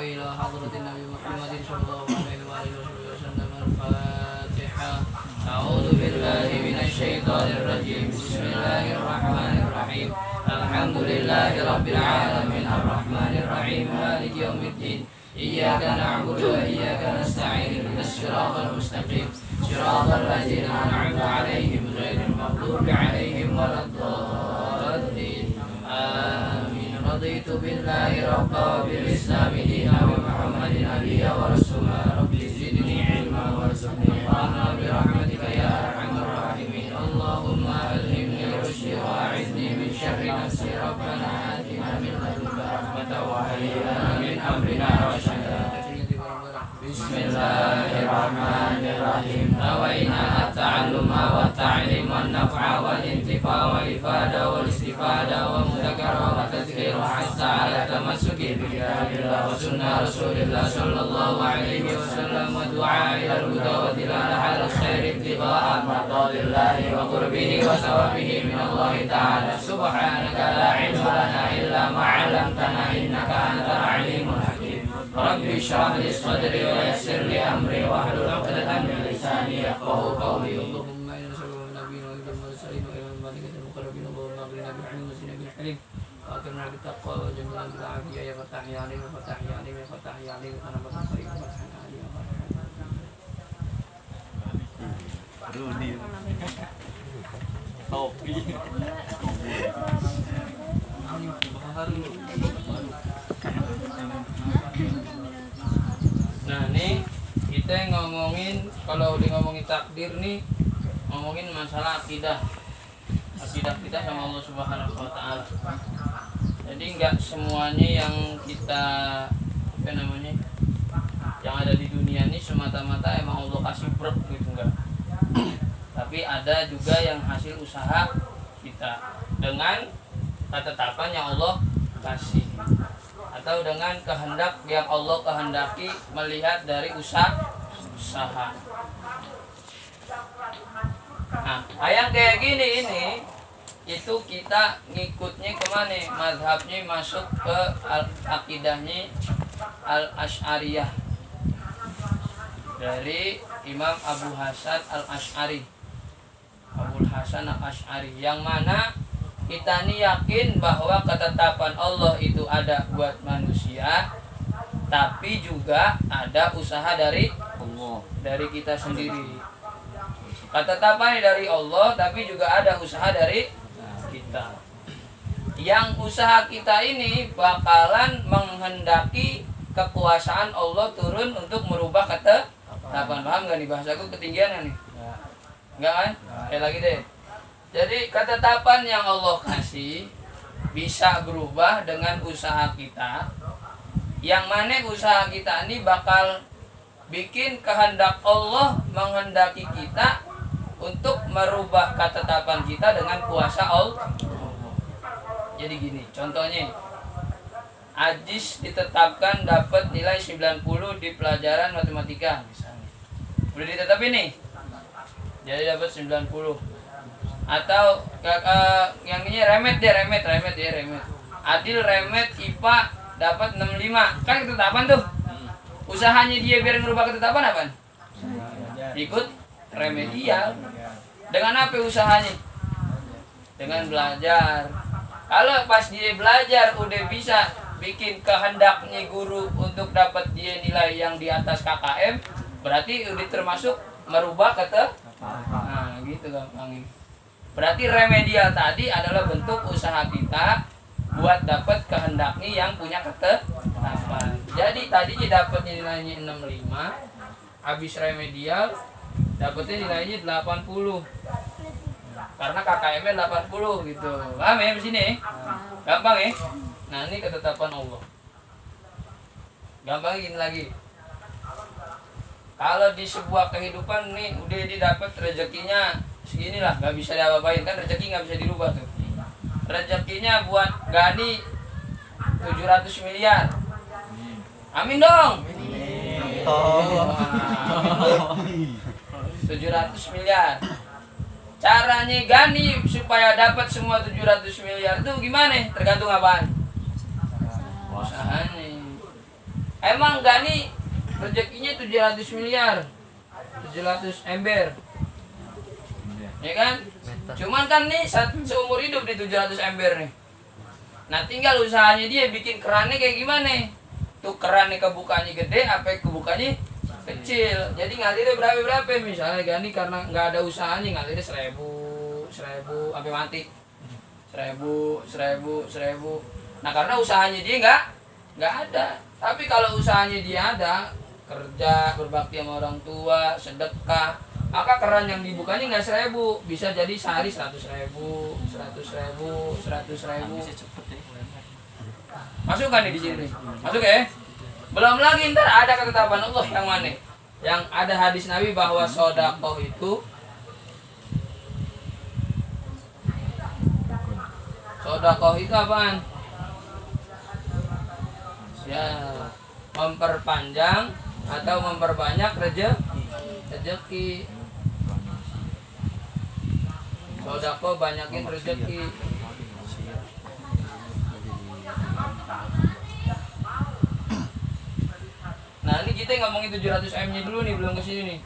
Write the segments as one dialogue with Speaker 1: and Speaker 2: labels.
Speaker 1: إلى حضرة النبي محمد صلى الله عليه وآله وسلم. الفاتحة. أعوذ بالله من الشيطان الرجيم. بسم الله الرحمن الرحيم. الحمد لله رب العالمين الرحمن الرحيم مالك يوم الدين. إياك نعبد وإياك نستعين. اهدنا الصراط المستقيم صراط الذين أنعمت عليهم غير المغضوب عليهم ولا الضالين. آمين. رضيت بالله ربا وبالإسلام دينا وبمحمد نبيا ورسولا. ربي زدني علما وارزقني فهما برحمتك يا أرحم الراحمين. اللهم ألهمني رشدي وأعذني من شر نفسي. ربنا آتنا من لدنك رحمة وهيئ لنا من أمرنا رشدا. بسم الله الرحمن الرحيم. نوينا التعلم والتعليم والنفع والانتفاع والإفادة والاستفادة ومذاكرة وتذكير حتى على تمسك بكتاب الله وسنة رسول الله صلى الله عليه وسلم ودعاء إلى الهدى ودلالة على الخير ابتغاء مرضات الله وقربه وثوابه من الله تعالى. سبحانك لا علم لنا إلا ما علمتنا إنك أنت العليم الحكيم. ربي اشرح لي صدري ويسر لي أمري واحلل عقدة من لساني يفقهوا قولي. اللهم إنا نسألك من نبينا وإلى المرسلين وإلى الملائكة المقربين. اللهم أغننا بالعلم وزدنا بالحلم وأكرمنا بالتقوى وجملنا بالعافية. يا فتاح يا عليم يا فتاح يا عليم يا فتاح يا عليم أنا فتح قريب فتح عليم يا فتح. Nah nih kita ngomongin, kalau udah ngomongin takdir nih, ngomongin masalah akidah kita sama Allah Subhanahu wa Ta'ala. Jadi nggak semuanya yang kita yang ada di dunia ini semata-mata emang Allah kasih brek gitu, enggak. Tapi ada juga yang hasil usaha kita dengan ketetapan yang Allah kasih, atau dengan kehendak yang Allah kehendaki melihat dari usaha. Nah, yang kayak gini ini itu kita ngikutnya kemana? Mazhabnya masuk ke akidahnya Al-Asy'ariyah dari Imam Abu Hasan Al-Asy'ari, Abul Hasan Al-Asy'ari, yang mana kita nih yakin bahwa ketetapan Allah itu ada buat manusia, tapi juga ada usaha dari Allah, dari kita sendiri. Ketetapan dari Allah, tapi juga ada usaha dari kita. Yang usaha kita ini bakalan menghendaki kekuasaan Allah turun untuk merubah ketetapan. Paham gak nih bahasaku ketinggian nih? Enggak kan? Kayak lagi deh. Jadi ketetapan yang Allah kasih bisa berubah dengan usaha kita, yang mana usaha kita ini bakal bikin kehendak Allah menghendaki kita untuk merubah ketetapan kita dengan kuasa Allah. Jadi gini, contohnya Ajis ditetapkan dapat nilai 90 di pelajaran matematika misalnya. Udah ditetapin nih. Jadi dapat 90. Atau yang ini remet. Adil remet IPA dapat 65. Kan ketetapan tuh. Usahanya dia biar merubah ketetapan apa? Ikut remedial. Dengan apa usahanya? Dengan belajar. Kalau pas dia belajar udah bisa bikin kehendaknya guru untuk dapat dia nilai yang di atas KKM, berarti udah termasuk merubah nah gitu gampangnya. Berarti remedial tadi adalah bentuk usaha kita buat dapat kehendaknya yang punya ketetapan. Jadi tadinya dapatnya nilainya 65, habis remedial dapatnya nilainya 80. Karena KKM-nya 80 gitu. Paham ya di sini? Gampang ya? Nah, ini ketetapan Allah. Gampang gini lagi. Kalau di sebuah kehidupan nih udah didapat rezekinya segini lah, nggak bisa diapa-apain kan, rezeki nggak bisa dirubah tuh. Rezekinya buat Gani 700 miliar. Amin dong. 700 miliar. Caranya Gani supaya dapat semua 700 miliar itu gimana? Tergantung apaan? Usahanya. Emang Gani rezekinya 700 miliar, 700 ember, ya kan? Cuman kan nih seumur hidup di 700 ember nih. Nah tinggal usahanya dia bikin kerannya kayak gimana. Tuh kerannya kebukanya gede, apa kebukanya kecil. Jadi ngalirnya berapa misalnya Gani karena nggak ada usahanya ngalirnya 1000 sampai mati. 1000. Nah karena usahanya dia nggak ada. Tapi kalau usahanya dia ada, kerja, berbakti sama orang tua, sedekah, maka keran yang dibukanya nggak 1000, bisa jadi sehari 100.000. Masuk kan nih di sini? Masuk ya? Belum lagi ntar ada ketetapan Allah yang mana? Yang ada hadis Nabi bahwa sedekah itu apaan? Ya, memperpanjang atau memperbanyak rezeki. Sedekah banyakin rezeki. Nah ini kita ngomongin 700M nya dulu nih, belum kesini nih.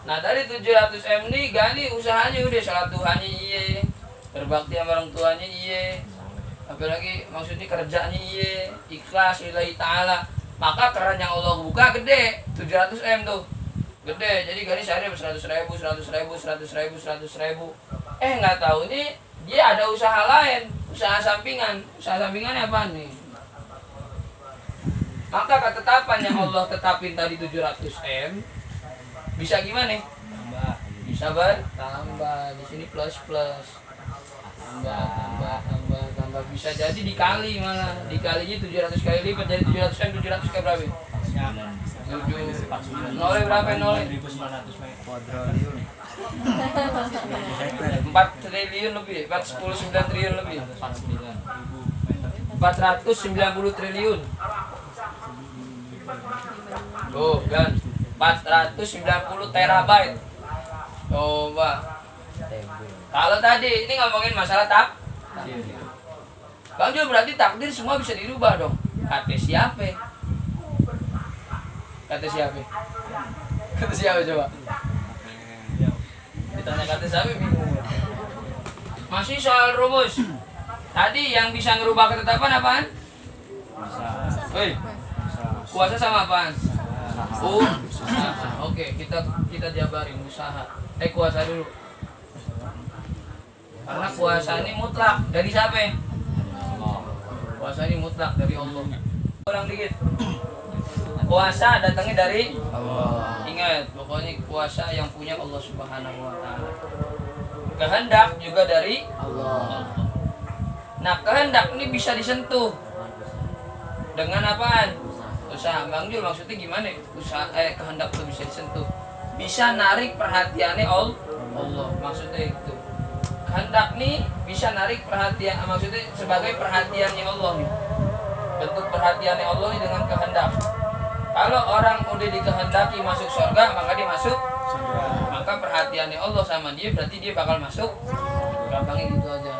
Speaker 1: Nah dari 700M nih Gani usahanya udah salat Tuhannya iye, berbakti sama orang tuanya iye, apalagi maksudnya kerjanya iye, ikhlas lillahi ta'ala. Maka keran yang Allah buka gede, 700M tuh gede. Jadi Gani sehari 100.000. Nggak tahu nih dia ada usaha lain, usaha sampingan. Usaha sampingannya apa nih? Maka ketetapan yang Allah tetapin tadi 700M bisa gimana? Bisa bertambah. Di sini plus. Tambah. Bisa jadi dikali malah. Dikalinya 700 kali lipat jadi 700M 700 kali berapa? 7 nolnya berapa nolnya? 4 triliun lebih, 410 triliun lebih. 490 triliun. Tuh kan 490 terabyte. Coba. Kalau tadi ini ngomongin masalah takdir. Bang Jul berarti takdir semua bisa dirubah dong. Kata siapa coba? Ditanya kata siapa bingung. Masih soal rumus. Tadi yang bisa ngerubah ketetapan apaan? Kuasa sama apaan? Oke, kita jabarin usaha. Kuasa dulu. Karena kuasa ini mutlak dari siapa? Kuasa ini mutlak dari Allah. Ulang dikit. Kuasa datangnya dari Allah. Ingat, pokoknya kuasa yang punya Allah Subhanahu wa taala. Kehendak juga dari Allah. Nah, kehendak ini bisa disentuh dengan apaan? Usaha. Bang Jul maksudnya gimana? Kehendak itu bisa disentuh. Bisa narik perhatiannya Allah. Maksudnya itu. Kehendak nih bisa narik perhatian, maksudnya sebagai perhatiannya Allah nih. Bentuk perhatiannya Allah nih dengan kehendak. Kalau orang udah dikehendaki masuk surga, maka dia masuk surga. Maka perhatiannya Allah sama dia berarti dia bakal masuk. Gampangnya gitu aja.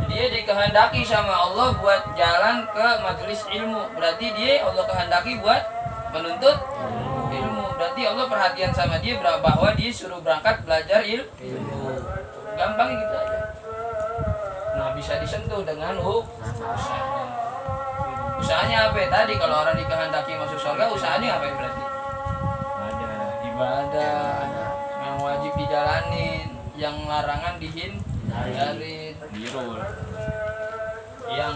Speaker 1: Dia dikehendaki sama Allah buat jalan ke majelis ilmu. Berarti dia Allah kehendaki buat menuntut ilmu. Berarti Allah perhatian sama dia bahwa dia suruh berangkat belajar ilmu. Gampang gitu aja. Nah bisa disentuh dengan usahanya. Usahanya apa tadi? Kalau orang dikehendaki masuk surga, usahanya apa berarti? Ibadah yang wajib dijalanin, yang larangan dihindarin. Yang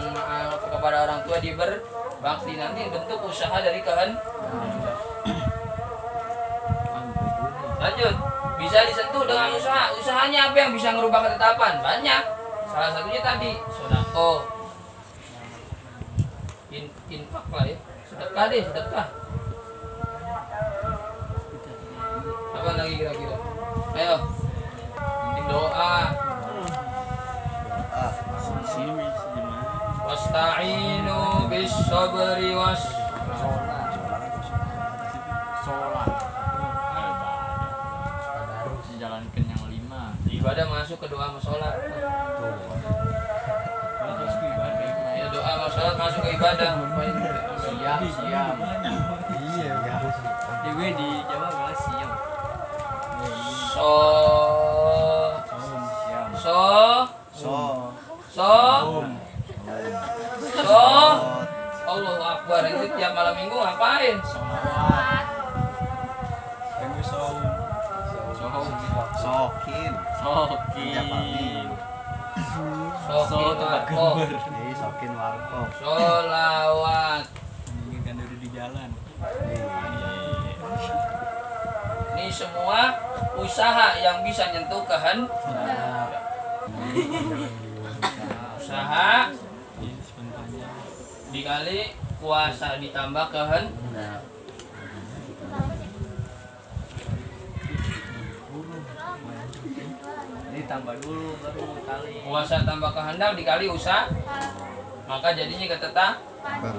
Speaker 1: kepada orang tua diberbakti, nanti bentuk usaha dari kehendak. Lanjut, bisa disentuh dengan usaha. Usahanya apa yang bisa ngerubah ketetapan? Banyak. Salah satunya tadi sedekah. Infak lah ya. Sedekah. Apa lagi kira-kira? Ayo. Doa. Wasta'inu bis sabri was sholat. Jalankan yang 5. Ibadah masuk ke doa sama sholat. Ya, doa sama sholat masuk ke ibadah. Siam.
Speaker 2: Iya.
Speaker 3: Dewe di Jawa adalah siam.
Speaker 1: So so so so Allahu Akbar. Itu tiap malam minggu ngapain?
Speaker 2: Sokin.
Speaker 1: Sokin warkop.
Speaker 2: Sokin warkop.
Speaker 1: Solawat.
Speaker 3: Ini kan udah di jalan.
Speaker 1: Ini semua usaha yang bisa nyentuh kehendak. Usaha dikali kuasa ditambah kehendak.
Speaker 3: Ini tambah dulu baru kali.
Speaker 1: Kuasa tambah kehendak dikali usaha, maka jadinya ketetapan.